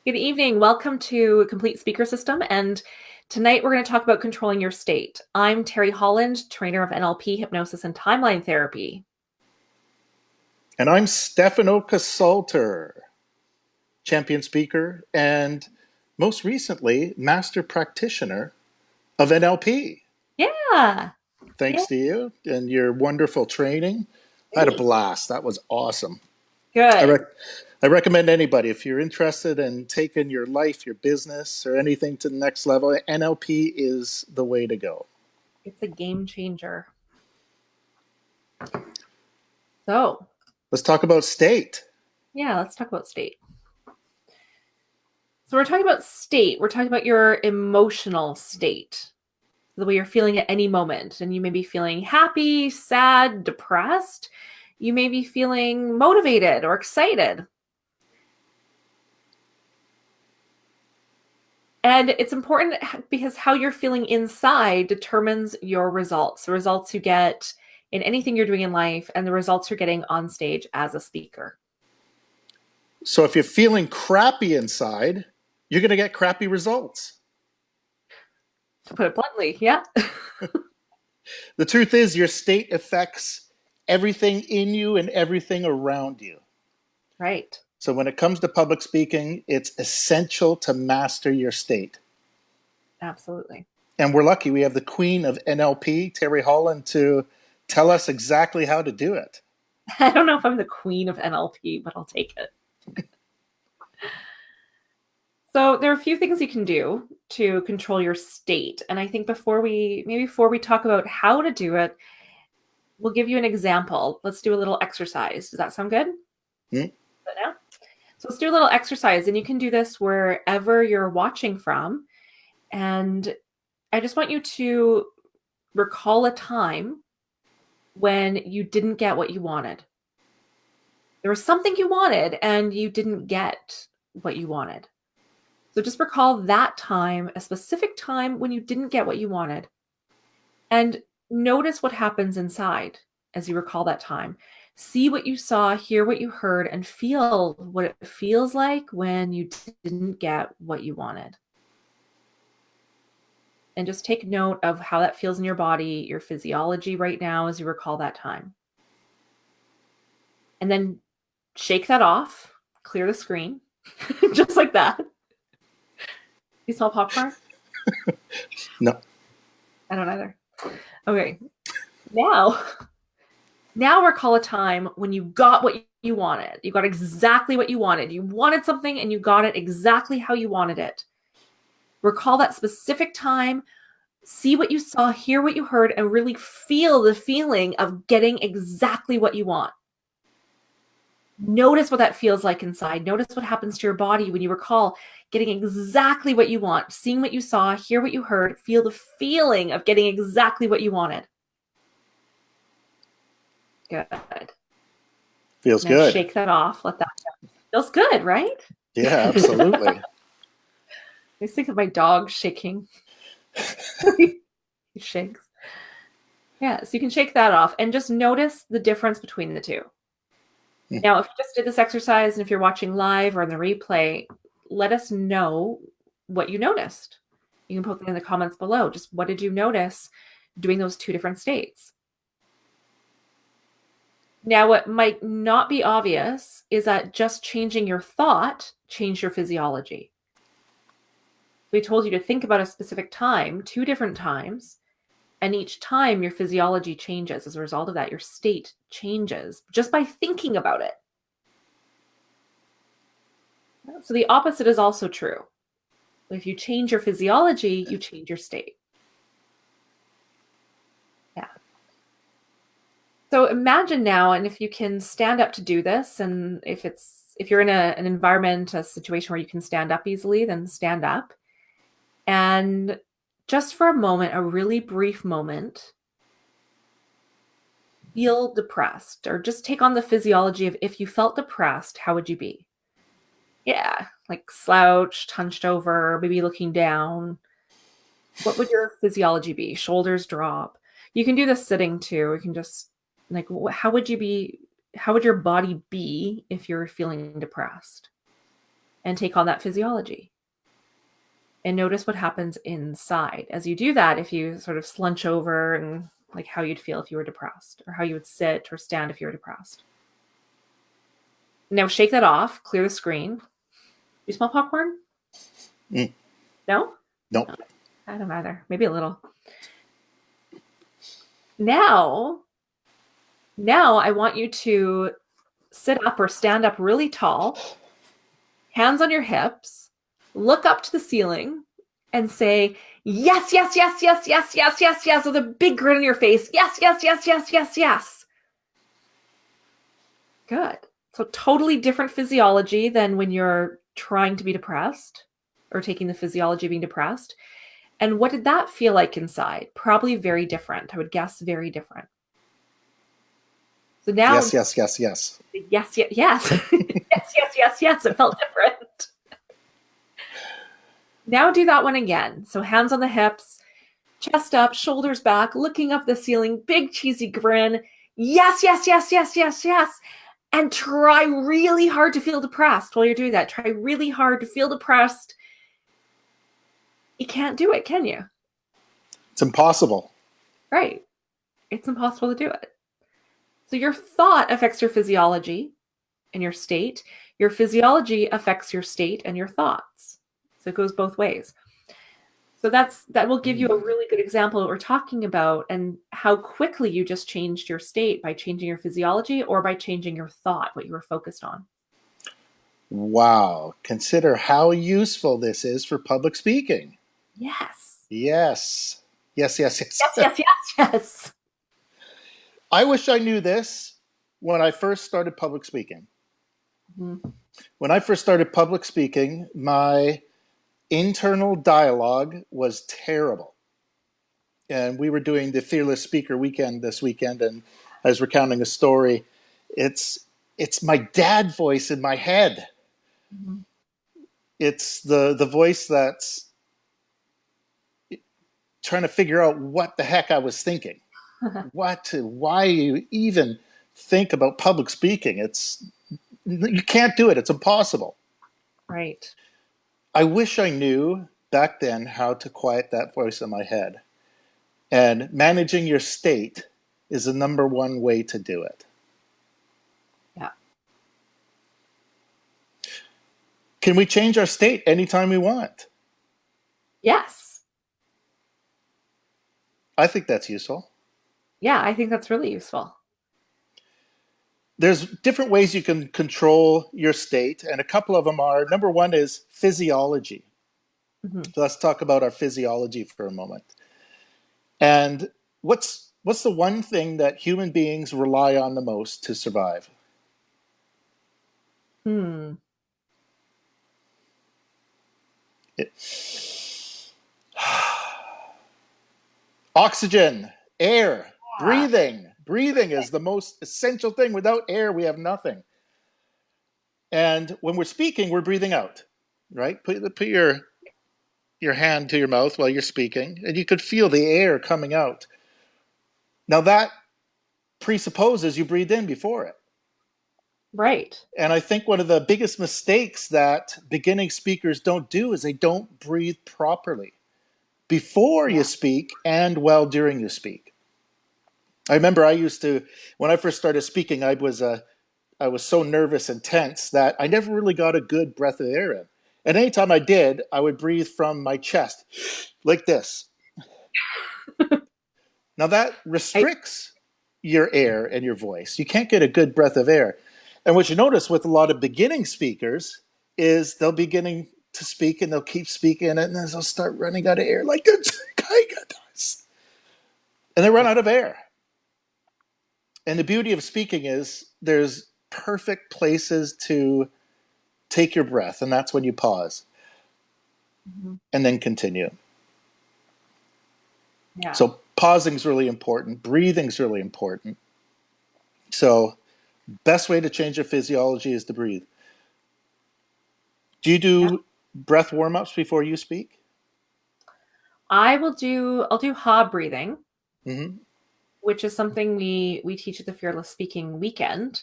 Good evening. Welcome to Complete Speaker System. And tonight we're going to talk about controlling your state. I'm Terry Holland, trainer of NLP, hypnosis, and timeline therapy. And I'm Stefano Casalter, champion speaker and most recently, master practitioner of NLP. Yeah. Yeah. Thanks to you and your wonderful training. I had a Thanks. blast. That was awesome. I, Good. rec- I recommend anybody, if you're interested in taking your life, your business, or anything to the next level, NLP is the way to go. It's a game changer. So, Let's talk about state. yeah, let's talk about state. So, we're talking about state. We're talking about your emotional state, the way you're feeling at any moment. And you may be feeling happy, sad, depressed. You may be feeling motivated or excited. And it's important because how you're feeling inside determines your results, the results you get in anything you're doing in life, and the results you're getting on stage as a speaker. So if you're feeling crappy inside, you're going to get crappy results. To put it bluntly, yeah. The truth is, your state affects everything in you and everything around you. Right. So when it comes to public speaking, it's essential to master your state. Absolutely. And we're lucky we have the queen of NLP, Terry Holland, to tell us exactly how to do it. I don't know if I'm the queen of NLP, but I'll take it. So there are a few things you can do to control your state. And I think before we talk about how to do it, we'll give you an example. Let's do a little exercise. Does that sound good? Hmm? Now? So let's do a little exercise, and you can do this wherever you're watching from. And I just want you to recall a time when you didn't get what you wanted. There was something you wanted and you didn't get what you wanted. So just recall that time, a specific time when you didn't get what you wanted. And notice what happens inside as you recall that time. See what you saw, hear what you heard, and feel what it feels like when you didn't get what you wanted. And just take note of how that feels in your body, your physiology right now as you recall that time. And then shake that off, clear the screen, just like that. You smell popcorn? No. I don't either. Okay. Now, now recall a time when you got what you wanted. You got exactly what you wanted. You wanted something and you got it exactly how you wanted it. Recall that specific time, see what you saw, hear what you heard, and really feel the feeling of getting exactly what you want. Notice what that feels like inside. Notice what happens to your body when you recall getting exactly what you want, seeing what you saw, hear what you heard, feel the feeling of getting exactly what you wanted. Good. Feels Now good. shake that off. Let that go. Feels good, right? Yeah, absolutely. I just think of my dog shaking. He shakes. Yeah, so you can shake that off and just notice the difference between the two. Now, if you just did this exercise and if you're watching live or in the replay, let us know what you noticed. You can put them in the comments below. Just what did you notice doing those two different states? Now, what might not be obvious is that just changing your thought changed your physiology. We told you to think about a specific time, two different times, and each time your physiology changes. As a result of that, your state changes just by thinking about it. So the opposite is also true. If you change your physiology, you change your state. Yeah. So imagine now, and if you can stand up to do this, and if you're in an environment, a situation where you can stand up easily, then stand up. And just for a moment, a really brief moment, feel depressed, or just take on the physiology of if you felt depressed, how would you be? Yeah, like slouched, hunched over, maybe looking down. What would your physiology be? Shoulders drop. You can do this sitting too. You can just like, how would you be? How would your body be if you're feeling depressed? and take on that physiology. And notice what happens inside. As you do that, if you sort of slunch over and like how you'd feel if you were depressed, or how you would sit or stand if you were depressed. Now shake that off, clear the screen. Do you smell popcorn? Mm, No? nope. No, I don't either. Maybe a little. Now, now I want you to sit up or stand up really tall, hands on your hips, look up to the ceiling and say, yes, yes, yes, yes, yes, yes, yes, yes, with a big grin on your face. Yes, yes, yes, yes, yes, yes. Good. So totally different physiology than when you're trying to be depressed or taking the physiology of being depressed. And what did that feel like inside? Probably very different. I would guess very different. So now, Yes, yes, yes, yes. yes, yes, yes, yes, yes, yes, yes, it felt different. Now do that one again. So hands on the hips, chest up, shoulders back, looking up the ceiling, big cheesy grin. Yes, yes, yes, yes, yes, yes. And try really hard to feel depressed while you're doing that. Try really hard to feel depressed. You can't do it, can you? It's impossible. Right. It's impossible to do it. So your thought affects your physiology and your state. Your physiology affects your state and your thoughts. So it goes both ways. So that will give you a really good example of what we're talking about and how quickly you just changed your state by changing your physiology or by changing your thought, what you were focused on. Wow. Consider how useful this is for public speaking. Yes. Yes. Yes, yes, Yes, yes. yes, yes, yes. I wish I knew this when I first started public speaking. Mhm. When I first started public speaking, my internal dialogue was terrible. And we were doing the Fearless Speaker Weekend this weekend, and I was recounting a story. It's it's my dad voice in my head. Mhm. It's the voice that's trying to figure out what the heck I was thinking. Why you even think about public speaking? You can't do it. It's impossible. Right. I wish I knew back then how to quiet that voice in my head. And managing your state is the number one way to do it. Yeah. Can we change our state anytime we want? Yes. I think that's useful. Yeah, I think that's really useful. There's different ways you can control your state, and a couple of them are number one is physiology. Mhm. So let's talk about our physiology for a moment. And what's the one thing that human beings rely on the most to survive? Hmm. It, oxygen, air, Yeah. breathing. Breathing is the most essential thing. Without air, we have nothing. And when we're speaking, we're breathing out, right? Put your hand to your mouth while you're speaking, and you could feel the air coming out. Now that presupposes you breathed in before it. Right. And I think one of the biggest mistakes that beginning speakers don't do is they don't breathe properly before you Yeah. speak and while during you speak. I remember I used to, when I first started speaking, I was so nervous and tense that I never really got a good breath of air in. And anytime I did, I would breathe from my chest like this. Now that I, restricts your air and your voice. You can't get a good breath of air. And what you notice with a lot of beginning speakers is they'll be beginning to speak and they'll keep speaking and then they'll start running out of air like this guy does. And they run yeah. out of air. And the beauty of speaking is there's perfect places to take your breath, and that's when you pause Mhm. and then continue. Yeah. So pausing is really important. Breathing is really important. So best way to change your physiology is to breathe. Do you Yeah. do breath warm-ups before you speak? I'll do ha breathing, Mm-hmm. which is something we teach at the Fearless Speaking weekend.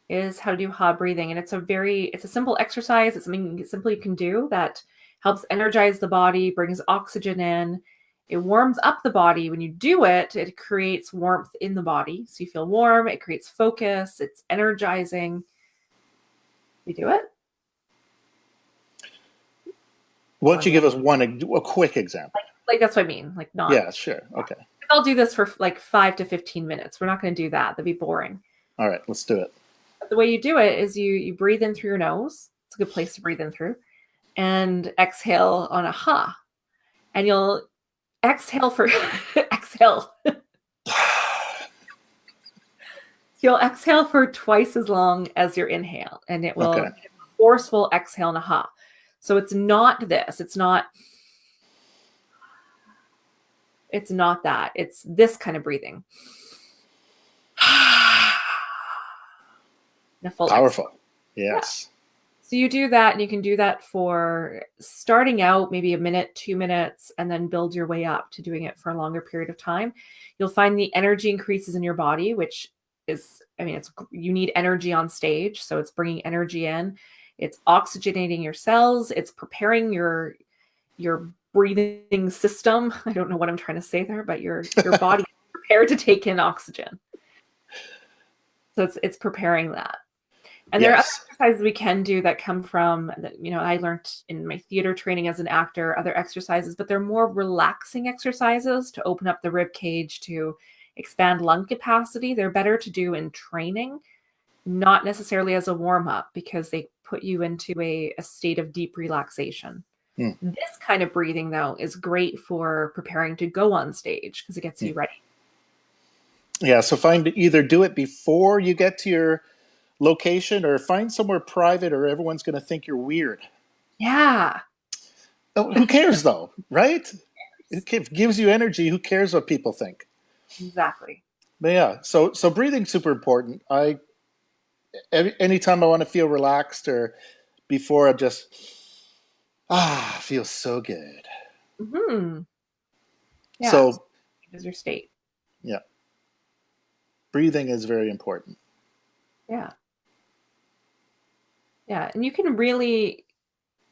is how to do ha breathing. And it's a simple exercise. It's something you simply can do that helps energize the body, brings oxygen in. It warms up the body. When you do it, it creates warmth in the body. So you feel warm, it creates focus, it's energizing. You do it? Why Or don't you give us a quick example? like that's what I mean. Like not Yeah, sure. Okay. I'll do this for like 5 to 15 minutes. We're not going to do that. That'd be boring. All right, let's do it. But the way you do it is you breathe in through your nose. It's a good place to breathe in through. And exhale on a ha. And you'll exhale for exhale. You'll exhale for twice as long as your inhale, and it will Okay. forceful exhale and a ha. So it's not this. It's not that. It's this kind of breathing. A full Powerful. exhale. Yes. So you do that, and you can do that for starting out maybe a minute, 2 minutes, and then build your way up to doing it for a longer period of time. You'll find the energy increases in your body, which is, I mean, you need energy on stage. So it's bringing energy in, it's oxygenating your cells, it's preparing your breathing system. I don't know what I'm trying to say there, but your body is prepared to take in oxygen. So it's preparing that. And there are other Yes. exercises we can do that come from, I learned in my theater training as an actor, other exercises, but they're more relaxing exercises to open up the rib cage, to expand lung capacity. They're better to do in training, not necessarily as a warm up, because they put you into a state of deep relaxation. Hmm. This kind of breathing, though, is great for preparing to go on stage because it gets you ready. Yeah, so either do it before you get to your location or find somewhere private or everyone's going to think you're weird. Yeah. Oh, who cares though, right? It gives you energy. Who cares what people think? Exactly. But yeah, so breathing's super important. Anytime I want to feel relaxed or before I just feels so good. Mm-hmm. Yeah. So Is your state. yeah, breathing is very important. Yeah. Yeah. And you can really,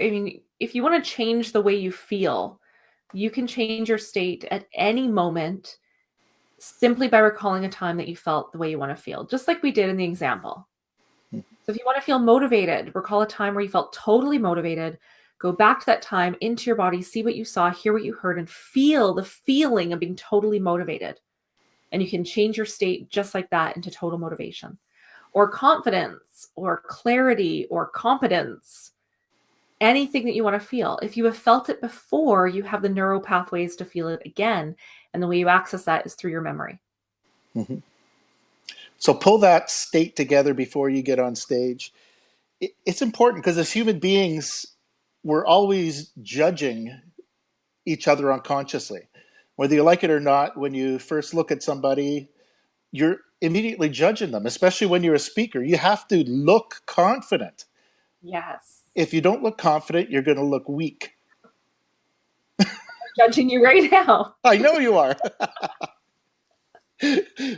I mean, if you want to change the way you feel, you can change your state at any moment simply by recalling a time that you felt the way you want to feel, just like we did in the example. So if you want to feel motivated, recall a time where you felt totally motivated, go back to that time into your body, see what you saw, hear what you heard, and feel the feeling of being totally motivated. And you can change your state just like that into total motivation or confidence or clarity or competence, anything that you want to feel. If you have felt it before, you have the neural pathways to feel it again. And the way you access that is through your memory. Mm-hmm. So pull that state together before you get on stage. It's important because as human beings, we're always judging each other unconsciously. Whether you like it or not, when you first look at somebody, you're immediately judging them, especially when you're a speaker. You have to look confident. Yes. If you don't look confident, you're going to look weak. I'm judging you right now. I know you are.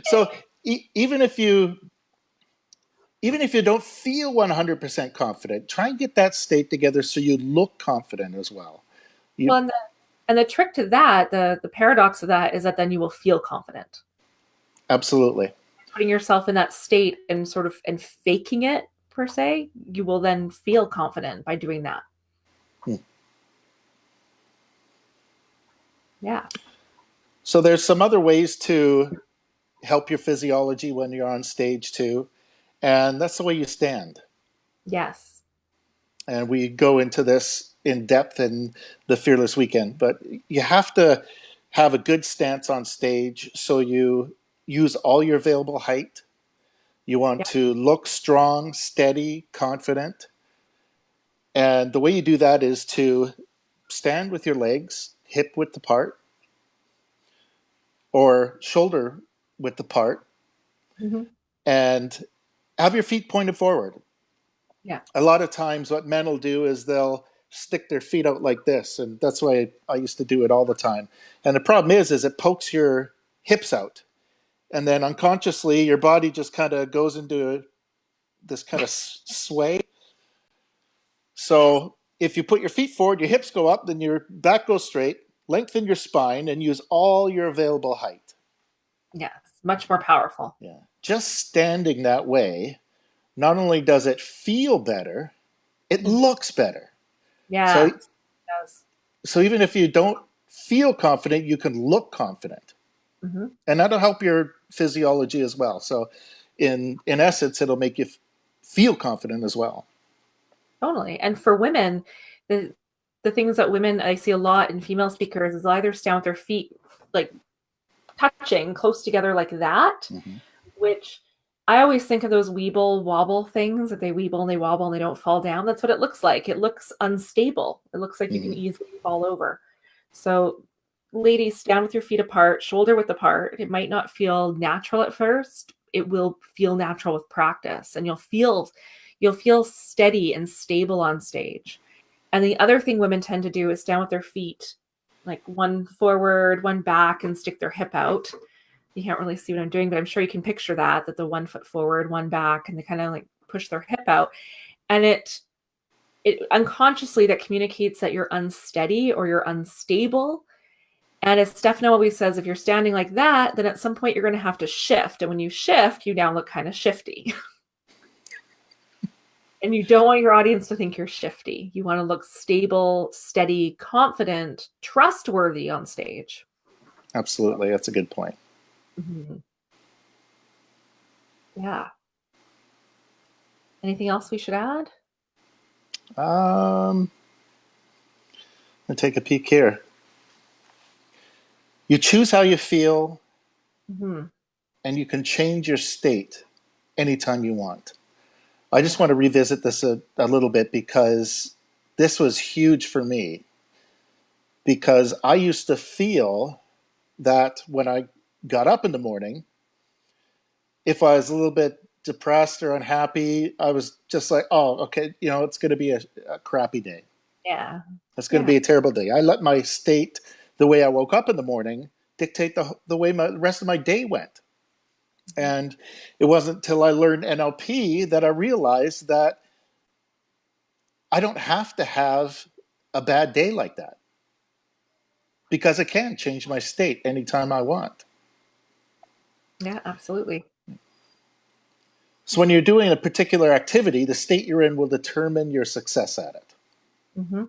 So even if you don't feel 100% confident, try and get that state together so you look confident as well. Well, and the trick to that, the paradox of that is that then you will feel confident. Absolutely. Putting yourself in that state and and faking it per se, you will then feel confident by doing that. Yeah. So there's some other ways to help your physiology when you're on stage too, and that's the way you stand. Yes. And we go into this in depth in the Fearless Weekend, but you have to have a good stance on stage so you use all your available height. You want Yeah. to look strong, steady, confident. And the way you do that is to stand with your legs hip width apart or shoulder width apart Mm-hmm. and have your feet pointed forward. Yeah. A lot of times what men will do is they'll stick their feet out like this, and that's why I used to do it all the time. And the problem is it pokes your hips out, and then unconsciously your body just kind of goes into this kind of sway. So if you put your feet forward, your hips go up, then your back goes straight, lengthen your spine, and use all your available height. Yes, much more powerful. Yeah. Just standing that way, not only does it feel better, it looks better. Yeah, So, it does. so even if you don't feel confident, you can look confident. Mm-hmm. And that'll help your physiology as well. So in essence, it'll make you feel confident as well. Totally. And for women, the things that women I see a lot in female speakers is either stand with their feet like touching close together like that, Mm-hmm. which I always think of those weeble wobble things that they weeble and they wobble and they don't fall down. That's what it looks like. It looks unstable. It looks like you can Mm-hmm. easily fall over. So, ladies, stand with your feet apart, shoulder width apart. It might not feel natural at first. It will feel natural with practice, and you'll feel steady and stable on stage. And the other thing women tend to do is stand with their feet like one forward, one back, and stick their hip out. You can't really see what I'm doing, but I'm sure you can picture that the 1 foot forward, one back, and they kind of like push their hip out. And it unconsciously that communicates that you're unsteady or you're unstable. And as Stefano always says, if you're standing like that, then at some point you're going to have to shift. And when you shift, you now look kind of shifty. And you don't want your audience to think you're shifty. You want to look stable, steady, confident, trustworthy on stage. Absolutely. That's a good point. Mm-hmm. Yeah. Anything else we should add? I'll take a peek here. You choose how you feel, Mm-hmm. and you can change your state anytime you want. I just want to revisit this a little bit because this was huge for me. Because I used to feel that when I got up in the morning, if I was a little bit depressed or unhappy, I was just like, oh, okay, it's going to be a crappy day. Yeah. It's going to be a terrible day. I let my state, the way I woke up in the morning, dictate the way the rest of my day went. And it wasn't until I learned NLP that I realized that I don't have to have a bad day like that because I can change my state anytime I want. Yeah, absolutely. So when you're doing a particular activity, the state you're in will determine your success at it. Mm-hmm.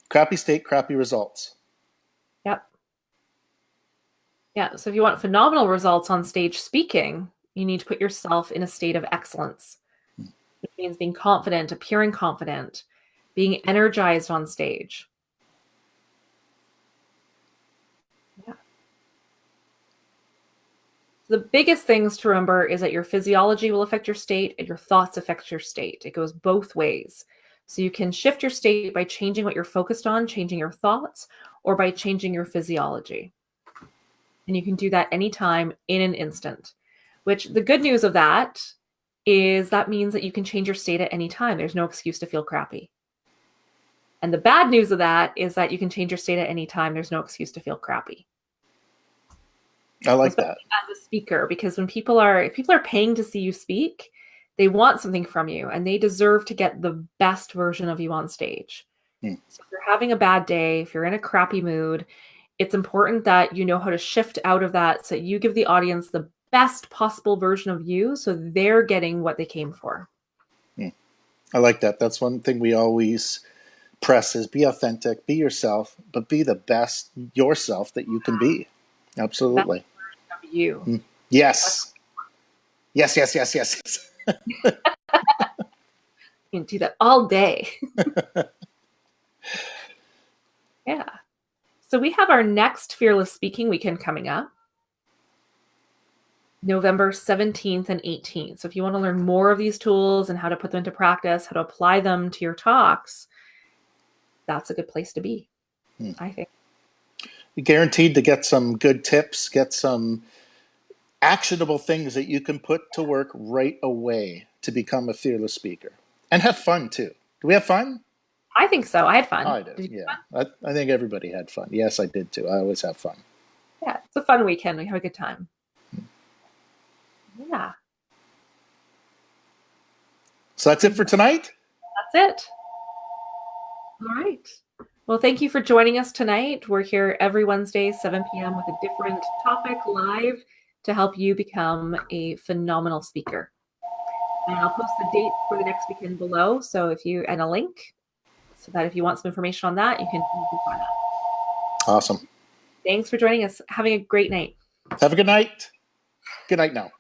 Crappy state, crappy results. Yep. Yeah. So if you want phenomenal results on stage speaking, you need to put yourself in a state of excellence, which means being confident, appearing confident, being energized on stage. Yeah. The biggest things to remember is that your physiology will affect your state and your thoughts affect your state. It goes both ways. So you can shift your state by changing what you're focused on, changing your thoughts, or by changing your physiology. And you can do that anytime in an instant, which the good news of that is that means that you can change your state at any time. There's no excuse to feel crappy. And the bad news of that is that you can change your state at any time. There's no excuse to feel crappy. I like Especially that. as a speaker, because if people are paying to see you speak, they want something from you and they deserve to get the best version of you on stage. Hmm. So if you're having a bad day, if you're in a crappy mood, it's important that you know how to shift out of that so you give the audience the best possible version of you so they're getting what they came for. I like that. That's one thing we always press is be authentic, be yourself, but be the best yourself that you can be. Absolutely. Of you. Yes. Yes, yes, yes, yes. You can do that all day. Yeah. So we have our next Fearless Speaking weekend coming up, November 17th and 18th. So if you want to learn more of these tools and how to put them into practice, how to apply them to your talks, that's a good place to be, I think. You're guaranteed to get some good tips, get some actionable things that you can put to work right away to become a fearless speaker. And have fun too. Do we have fun? I think so. I had fun. I did, yeah. I think everybody had fun. Yes, I did too. I always have fun. Yeah, it's a fun weekend. We have a good time. Yeah. So that's it for tonight. That's it. All right. Well, thank you for joining us tonight. We're here every Wednesday, 7 p.m. with a different topic live to help you become a phenomenal speaker. And I'll post the dates for the next weekend below. So and a link so that if you want some information on that, you can find that. Awesome. Thanks for joining us. Having a great night. Have a good night. Good night now.